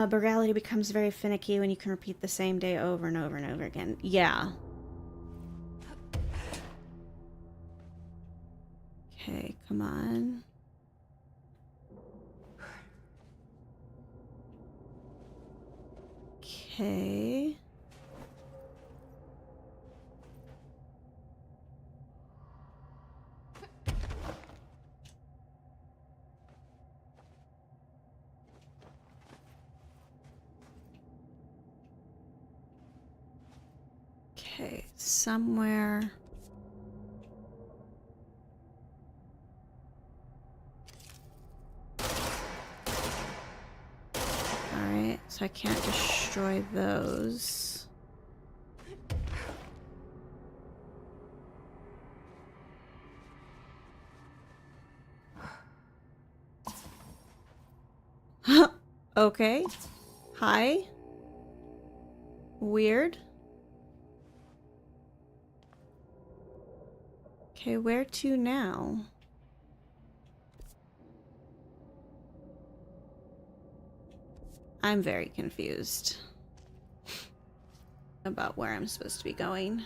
But reality becomes very finicky when you can repeat the same day over and over and over again. Yeah. Okay, come on. Okay. Okay, somewhere. Alright, so I can't destroy those. Okay. Hi. Weird. Okay, where to now? I'm very confused about where I'm supposed to be going.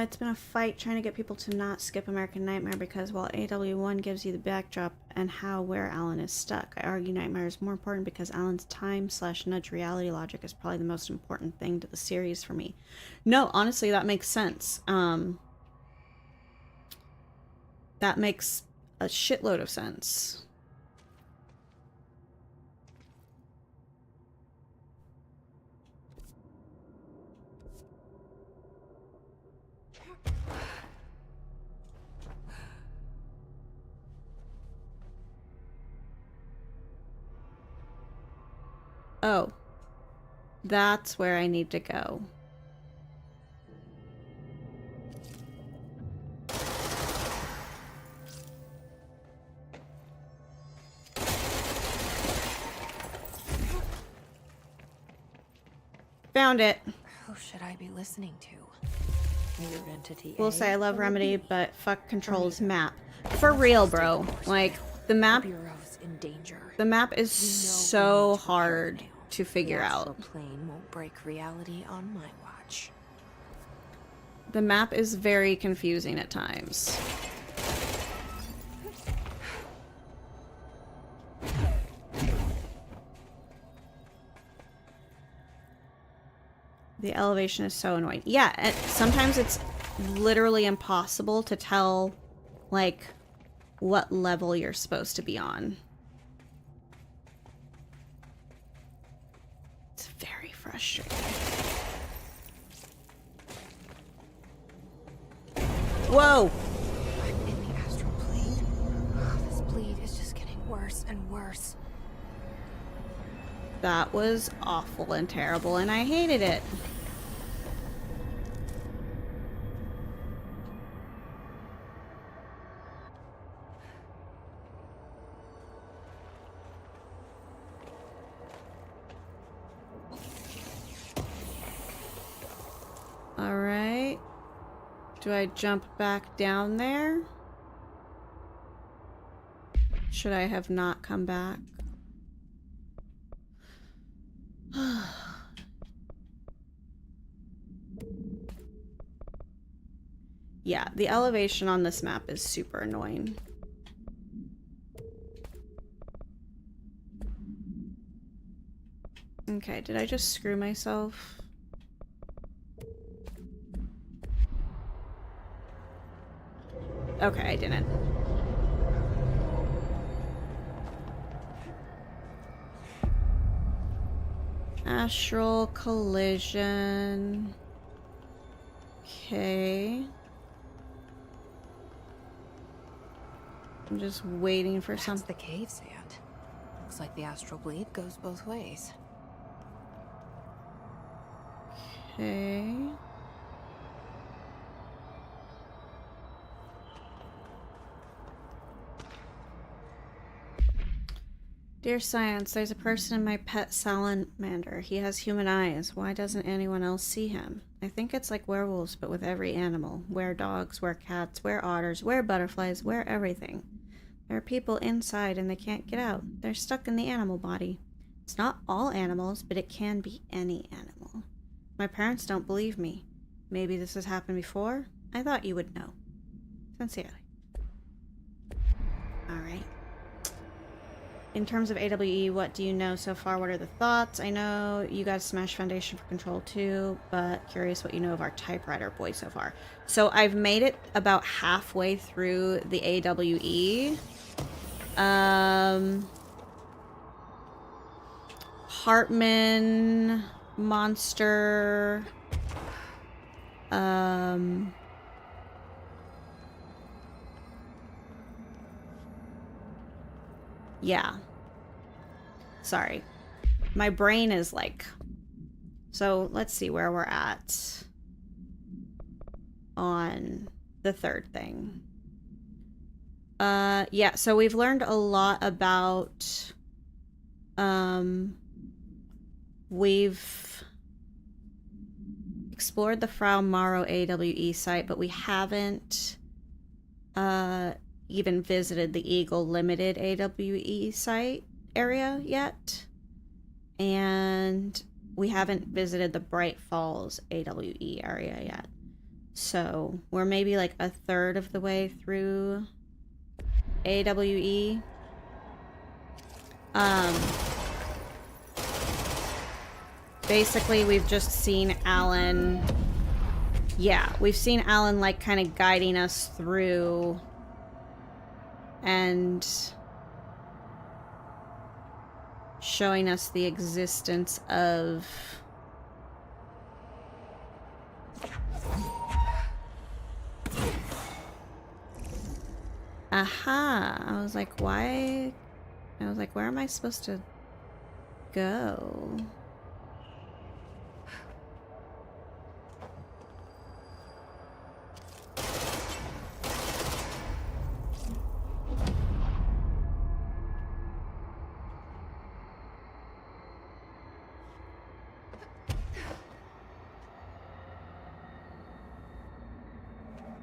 It's been a fight trying to get people to not skip American Nightmare because while AW1 gives you the backdrop and how where Alan is stuck, I argue Nightmare is more important because Alan's time/nudge reality logic is probably the most important thing to the series for me. No, honestly, that makes sense. That makes a shitload of sense. Oh, that's where I need to go. Found it. Who should I be listening to? Weird entity. Will say I love Remedy, but fuck Control's map. For real, bro. Like, the map... Bureau's in danger. The map is so hard to figure out. The plane won't break reality on my watch. The map is very confusing at times. The elevation is so annoying. Yeah, and sometimes it's literally impossible to tell, like, what level you're supposed to be on. It's very frustrating. Whoa! I'm in the astral plane. This bleed is just getting worse and worse. That was awful and terrible, and I hated it. Alright. Do I jump back down there? Should I have not come back? Yeah, the elevation on this map is super annoying. Okay, did I just screw myself? Okay, I didn't. Astral collision. Okay. I'm just waiting for That's the cave sand. Looks like the astral bleed goes both ways. Okay. Dear Science, there's a person in my pet salamander. He has human eyes. Why doesn't anyone else see him? I think it's like werewolves, but with every animal. Were-dogs, were-cats, were-otters, were-butterflies, were-everything. There are people inside and they can't get out. They're stuck in the animal body. It's not all animals, but it can be any animal. My parents don't believe me. Maybe this has happened before? I thought you would know. Sincerely. Alright. In terms of AWE, what do you know so far? What are the thoughts? I know you got Smash Foundation for Control 2, but curious what you know of our typewriter boy so far. So I've made it about halfway through the AWE. Hartman, Monster, yeah. Sorry. My brain is like... So, let's see where we're at on the third thing. Yeah, so we've learned a lot about... We've explored the Frau Maro AWE site, but we haven't even visited the Eagle Limited AWE site area yet. And we haven't visited the Bright Falls AWE area yet. So we're maybe like a third of the way through AWE. Basically, we've just seen Alan... Yeah, we've seen Alan, like, kind of guiding us through... And... showing us the existence of... Aha! I was like, why... I was like, where am I supposed to go?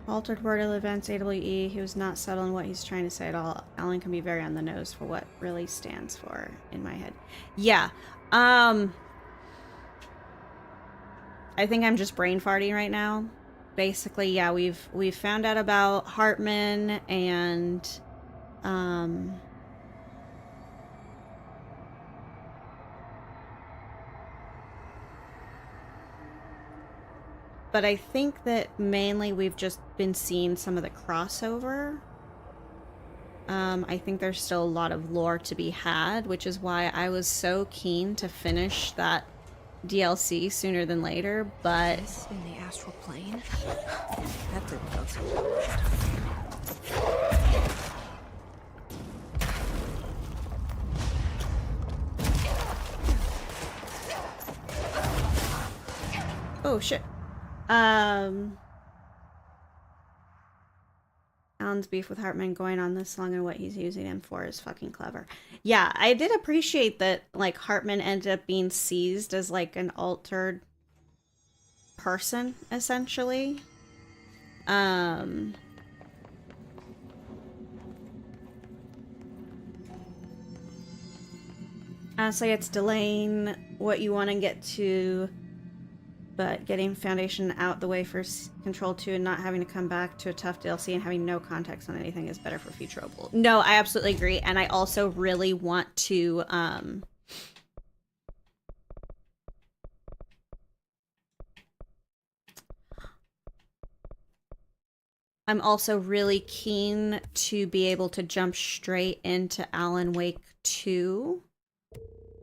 Altered wordle events, AWE. He was not subtle in what he's trying to say at all. Alan can be very on the nose for what really stands for in my head. Yeah. I think I'm just brain farting right now. Basically, yeah, we've found out about Hartman and but I think that mainly we've just been seeing some of the crossover. I think there's still a lot of lore to be had, which is why I was so keen to finish that DLC sooner than later, but... In the astral plane? That didn't go so well. Oh, shit. Alan's beef with Hartman going on this long and what he's using him for is fucking clever. Yeah, I did appreciate that, like, Hartman ended up being seized as, like, an altered person, essentially. Honestly, it's delaying what you want to get to, but getting Foundation out the way for Control 2 and not having to come back to a tough DLC and having no context on anything is better for future Opal. No, I absolutely agree, and I also really want to, I'm also really keen to be able to jump straight into Alan Wake 2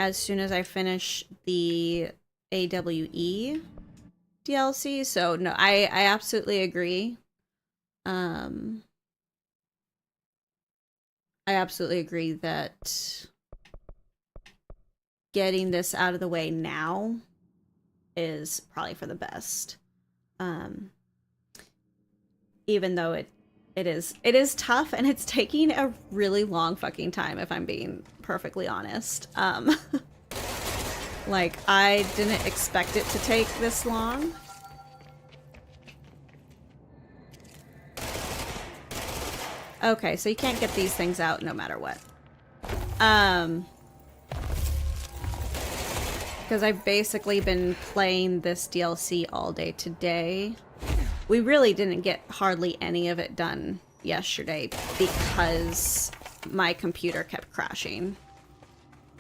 as soon as I finish the AWE DLC. So no, I absolutely agree. I absolutely agree that getting this out of the way now is probably for the best. Even though it It is. It is tough, and it's taking a really long fucking time, if I'm being perfectly honest. Like, I didn't expect it to take this long. Okay, so you can't get these things out no matter what. Because I've basically been playing this DLC all day today. We really didn't get hardly any of it done yesterday because my computer kept crashing.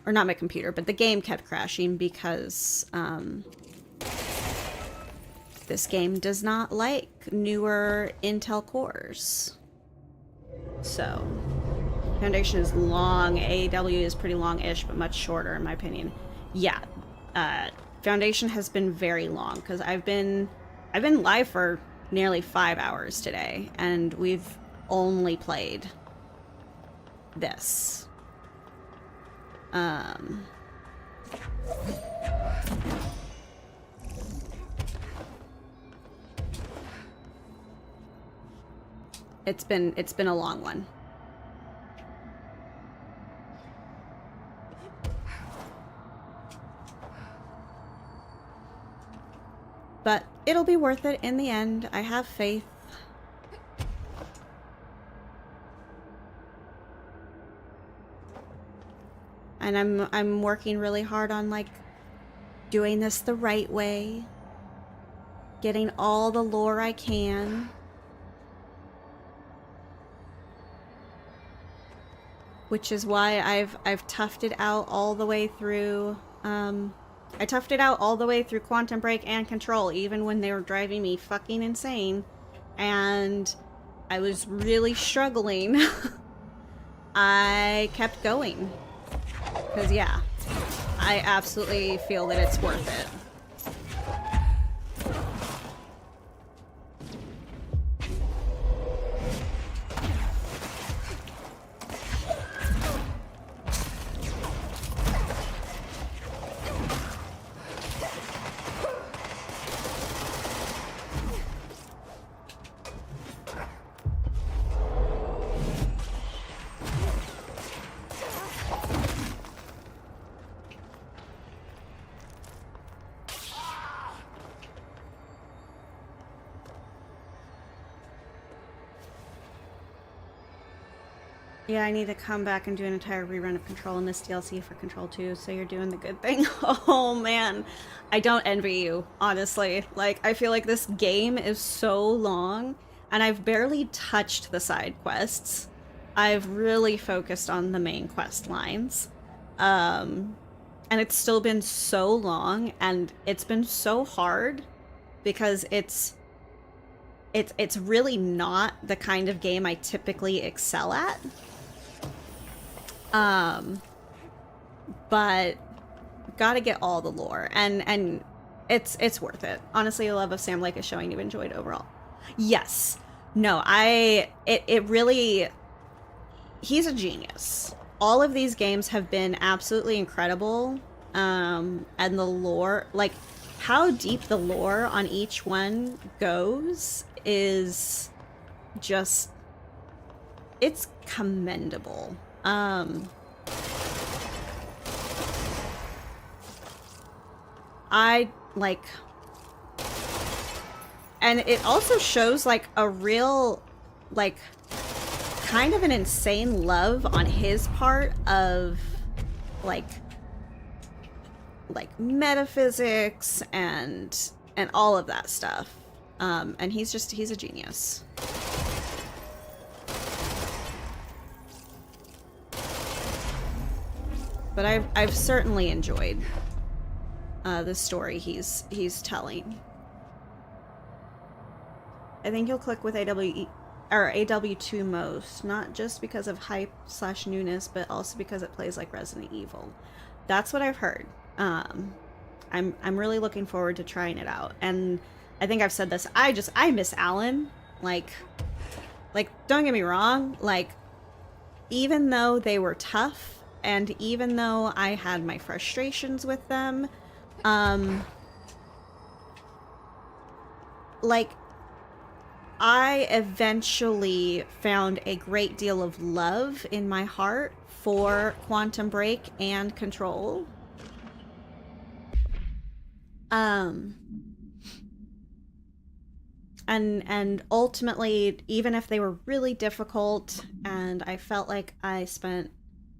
Or not my computer, but the game kept crashing because this game does not like newer Intel cores. So, Foundation is long, AEW is pretty long-ish, but much shorter in my opinion. Yeah, Foundation has been very long because I've been live for nearly 5 hours today, and we've only played this. It's been a long one. But it'll be worth it in the end. I have faith. And I'm working really hard on, like, doing this the right way. Getting all the lore I can. Which is why I've toughed it out all the way through, I toughed it out all the way through Quantum Break and Control, even when they were driving me fucking insane. And I was really struggling. I kept going. Because, yeah, I absolutely feel that it's worth it. Yeah, I need to come back and do an entire rerun of Control in this DLC for Control 2, so you're doing the good thing. Oh, man. I don't envy you, honestly. Like, I feel like this game is so long, and I've barely touched the side quests. I've really focused on the main quest lines. And it's still been so long, and it's been so hard, because it's really not the kind of game I typically excel at. But gotta get all the lore, and it's worth it. Honestly, the love of Sam Lake is showing you've enjoyed overall. Yes. No, it really, he's a genius. All of these games have been absolutely incredible. And the lore, like, how deep the lore on each one goes is just, it's commendable. I like, and it also shows like a real, like, kind of an insane love on his part of like metaphysics and all of that stuff. And he's a genius. But I've certainly enjoyed the story he's telling. I think you'll click with AW2 most, not just because of hype / newness, but also because it plays like Resident Evil. That's what I've heard. I'm really looking forward to trying it out. And I think I've said this, I miss Alan. Like, don't get me wrong, like, even though they were tough, and even though I had my frustrations with them, like, I eventually found a great deal of love in my heart for Quantum Break and Control. And ultimately, even if they were really difficult and I felt like I spent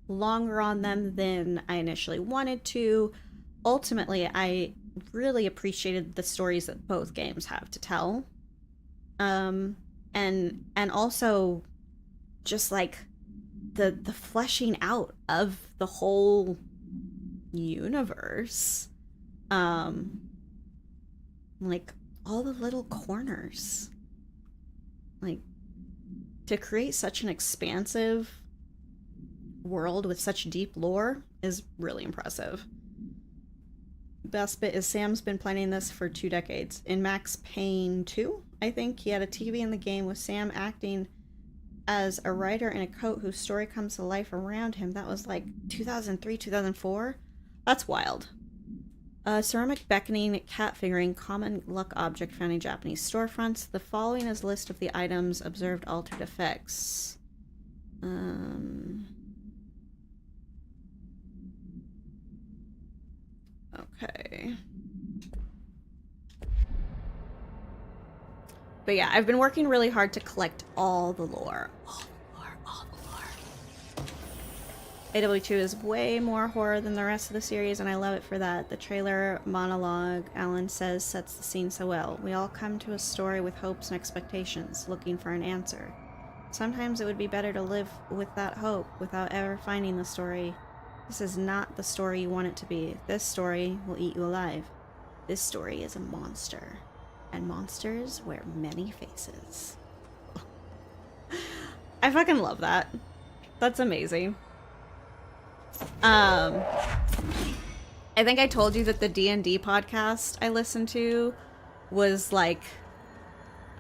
longer on them than I initially wanted to, ultimately I really appreciated the stories that both games have to tell. And also just like the fleshing out of the whole universe. Like all the little corners. Like to create such an expansive world with such deep lore is really impressive. Best bit is Sam's been planning this for 2 decades. In Max Payne 2, I think, he had a TV in the game with Sam acting as a writer in a coat whose story comes to life around him. That was like 2003, 2004. That's wild. Ceramic beckoning cat figurine, common luck object found in Japanese storefronts. The following is a list of the items observed altered effects. Okay. But yeah, I've been working really hard to collect all the lore. All the lore, all the lore. AW2 is way more horror than the rest of the series, and I love it for that. The trailer monologue, Alan says, sets the scene so well. We all come to a story with hopes and expectations, looking for an answer. Sometimes it would be better to live with that hope without ever finding the story. This is not the story you want it to be. This story will eat you alive. This story is a monster. And monsters wear many faces. I fucking love that. That's amazing. I think I told you that the D&D podcast I listened to was like...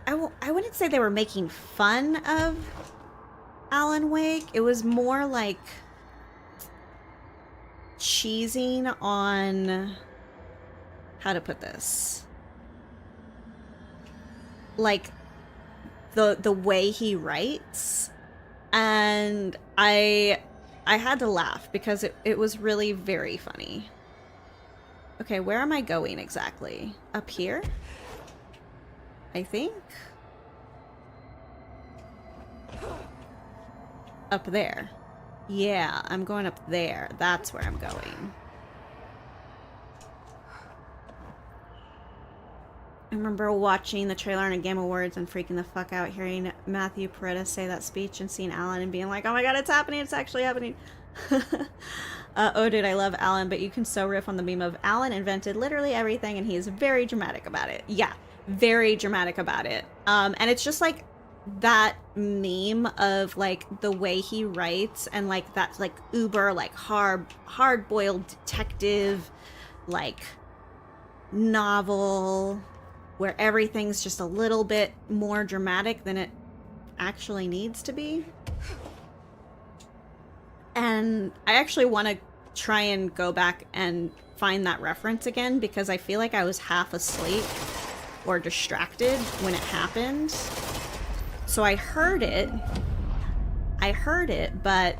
I wouldn't say they were making fun of Alan Wake. It was more like cheesing on... How to put this? Like the way he writes, and I had to laugh because it was really very funny. Okay, where am I going exactly? Up here? I think? Up there. Yeah, I'm going up there. That's where I'm going. I remember watching the trailer on a Game Awards and freaking the fuck out hearing Matthew Peretta say that speech and seeing Alan and being like, oh my god, it's happening, it's actually happening. Oh dude, I love Alan, but you can so riff on the meme of Alan invented literally everything and he is very dramatic about it. Yeah, very dramatic about it. And it's just like that meme of like the way he writes and like that like uber like hard-boiled detective like novel where everything's just a little bit more dramatic than it actually needs to be. And I actually want to try and go back and find that reference again because I feel like I was half asleep or distracted when it happened. So I heard it, but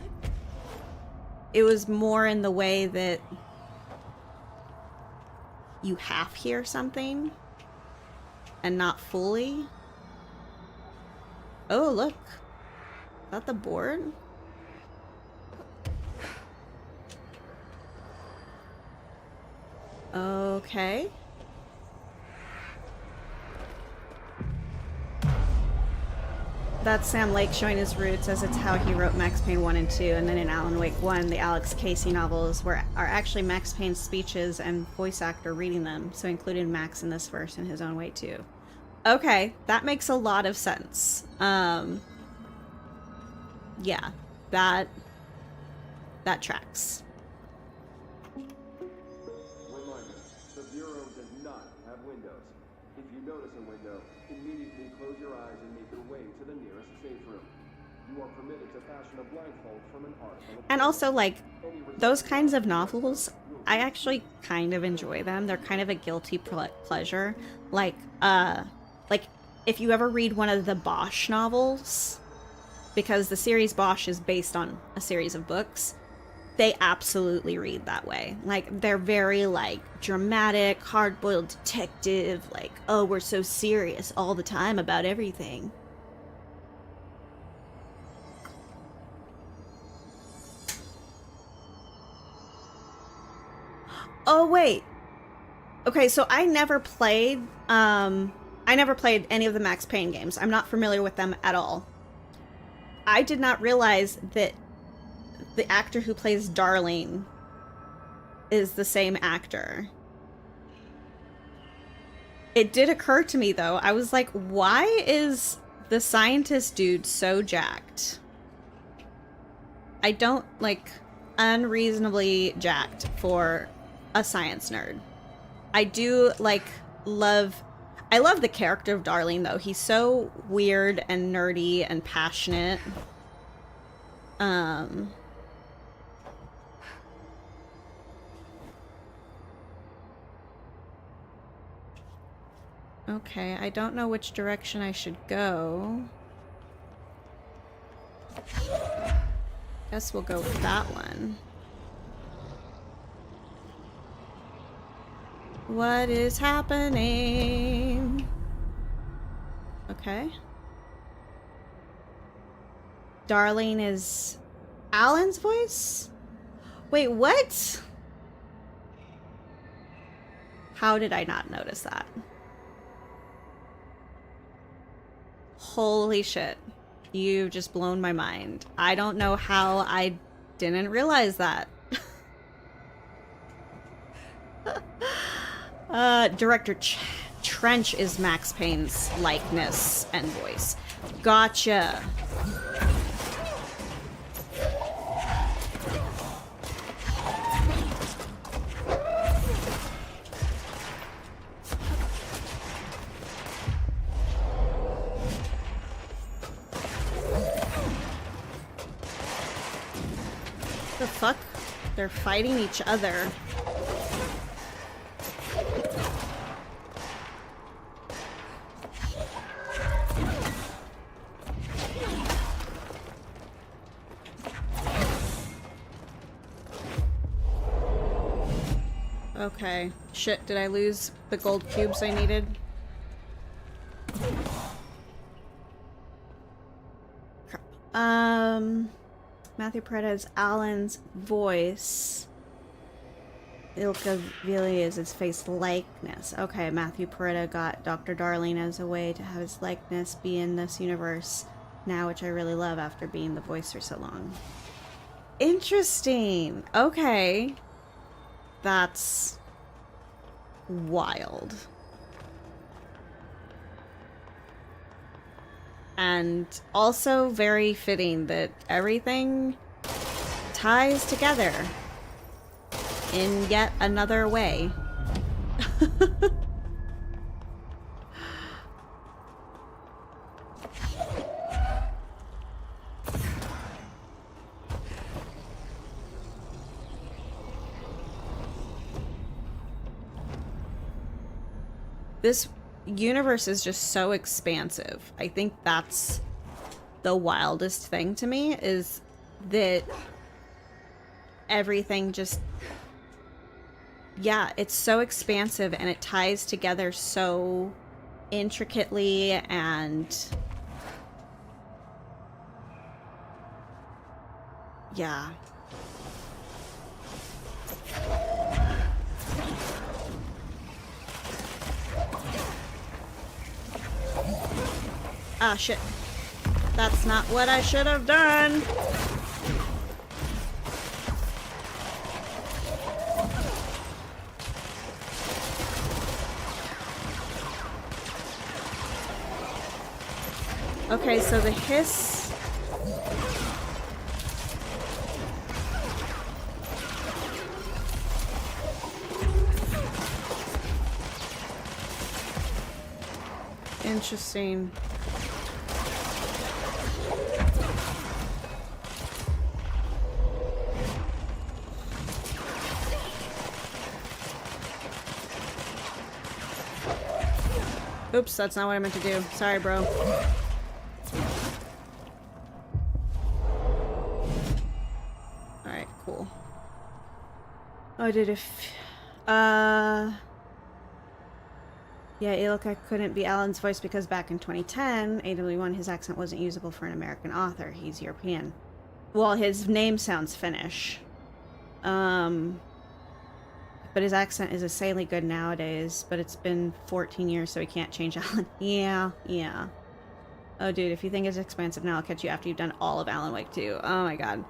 it was more in the way that you half hear something and not fully. Oh, look. Is that the board? Okay. That's Sam Lake showing his roots as it's how he wrote Max Payne 1 and 2, and then in Alan Wake 1, the Alex Casey novels are actually Max Payne's speeches and voice actor reading them, so included Max in this verse in his own way too. Okay, that makes a lot of sense. Yeah, that tracks. Reminder, the Bureau does not have windows. If you notice a window, immediately close your eyes and make your way to the nearest safe room. You are permitted to fashion a blindfold from an article. And also, like, those kinds of novels, I actually kind of enjoy them. They're kind of a guilty pleasure. Like if you ever read one of the Bosch novels, because the series Bosch is based on a series of books, they absolutely read that way. Like, they're very, like, dramatic, hard-boiled detective, like, oh, we're so serious all the time about everything. Oh, wait. Okay, so I never played any of the Max Payne games. I'm not familiar with them at all. I did not realize that the actor who plays Darlene is the same actor. It did occur to me, though. I was like, why is the scientist dude so jacked? I don't, like, unreasonably jacked for a science nerd. I do, like, I love the character of Darlene, though. He's so weird and nerdy and passionate. Okay, I don't know which direction I should go. Guess we'll go with that one. What is happening? Okay. Darlene is Alan's voice? Wait, what? How did I not notice that? Holy shit. You've just blown my mind. I don't know how I didn't realize that. Director Trench is Max Payne's likeness and voice. Gotcha. The fuck? They're fighting each other. Okay. Shit, did I lose the gold cubes I needed? Crap. Matthew Paredes, Alan's voice. Ilka Vili is his face likeness. Okay, Matthew Peretta got Dr. Darlene as a way to have his likeness be in this universe now, which I really love after being the voice for so long. Interesting. Okay. That's wild. And also very fitting that everything ties together in yet another way. This universe is just so expansive. I think that's the wildest thing to me, is that everything just, yeah, it's so expansive and it ties together so intricately, and yeah. Ah, shit. That's not what I should have done. Okay, so the hiss... Interesting. Oops, that's not what I meant to do. Sorry, bro. Alright, cool. Oh, dude, if... Yeah, Ilka couldn't be Alan's voice because back in 2010, AW1, his accent wasn't usable for an American author. He's European. Well, his name sounds Finnish. But his accent is insanely good nowadays, but it's been 14 years, so he can't change Alan. Yeah. Oh, dude, if you think it's expensive now, I'll catch you after you've done all of Alan Wake 2. Oh my god.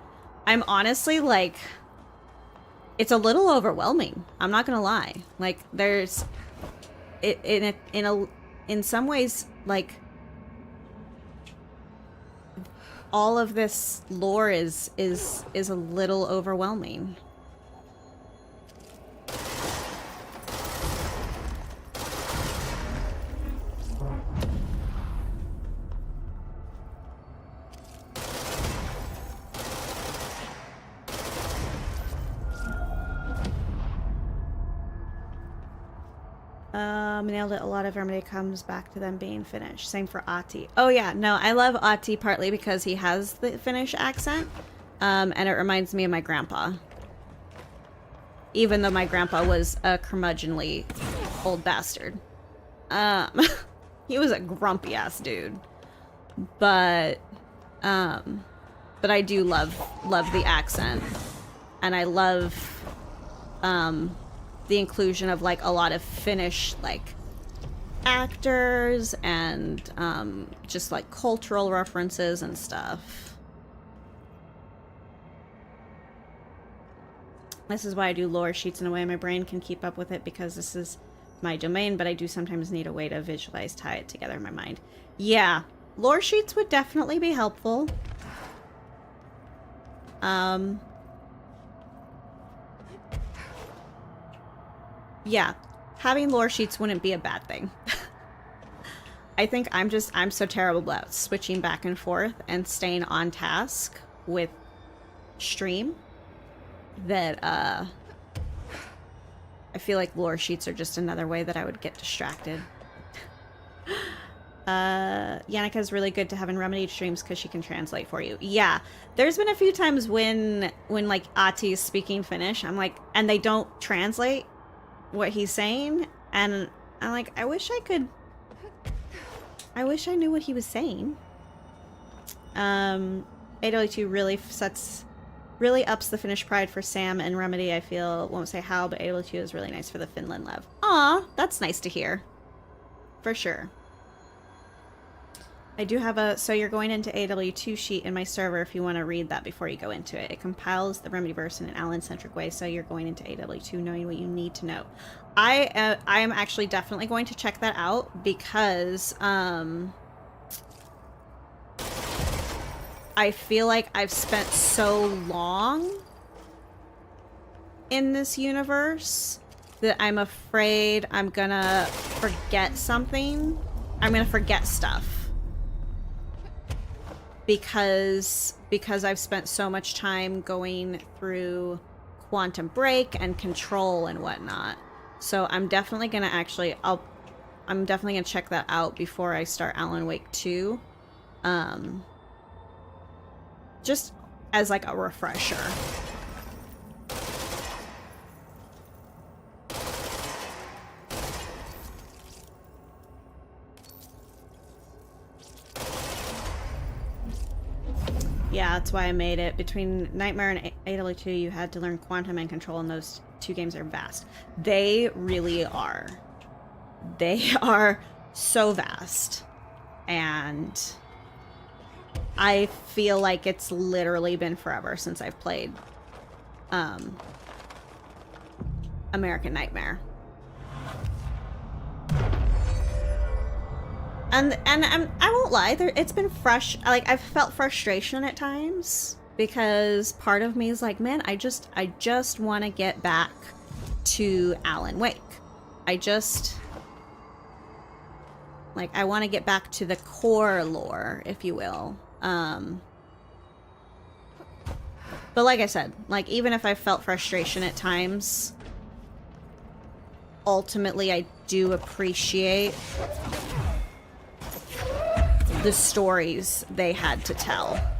I'm honestly, like... It's a little overwhelming. I'm not gonna lie. Like, there's... In some ways, like... all of this lore is a little overwhelming. Nailed it. A lot of remedy comes back to them being Finnish. Same for Ahti. Oh yeah, no, I love Ahti partly because he has the Finnish accent, and it reminds me of my grandpa. Even though my grandpa was a curmudgeonly old bastard. He was a grumpy ass dude. But I do love the accent. And I love, the inclusion of like a lot of Finnish like actors and just like cultural references and stuff. This is why I do lore sheets in a way my brain can keep up with it because this is my domain, but I do sometimes need a way to visualize, tie it together in my mind. Yeah, lore sheets would definitely be helpful. Yeah, having lore sheets wouldn't be a bad thing. I think I'm so terrible about switching back and forth and staying on task with stream that I feel like lore sheets are just another way that I would get distracted. Yannicka is really good to have in Remedy streams because she can translate for you. Yeah, there's been a few times when like Ahti is speaking Finnish, I'm like, and they don't translate what he's saying, and I'm like, I wish I knew what he was saying. 802 really ups the Finnish pride for Sam and Remedy. I feel, won't say how, but 802 is really nice for the Finland love. Aw, that's nice to hear. For sure. I do have a, so you're going into AW2 sheet in my server if you want to read that before you go into it. It compiles the Remedyverse in an Alan-centric way, so you're going into AW2 knowing what you need to know. I am actually definitely going to check that out because I feel like I've spent so long in this universe that I'm afraid I'm gonna forget something. I'm gonna forget stuff. Because I've spent so much time going through Quantum Break and Control and whatnot. So I'm definitely gonna I'm definitely gonna check that out before I start Alan Wake 2. Just as like a refresher. Yeah, that's why I made it. Between Nightmare and AW2, you had to learn Quantum and Control, and those two games are vast. They really are. They are so vast. And I feel like it's literally been forever since I've played American Nightmare. And I won't lie, it's been fresh. Like, I've felt frustration at times because part of me is like, man, I just want to get back to Alan Wake. I want to get back to the core lore, if you will. But like I said, like, even if I felt frustration at times, ultimately I do appreciate the stories they had to tell.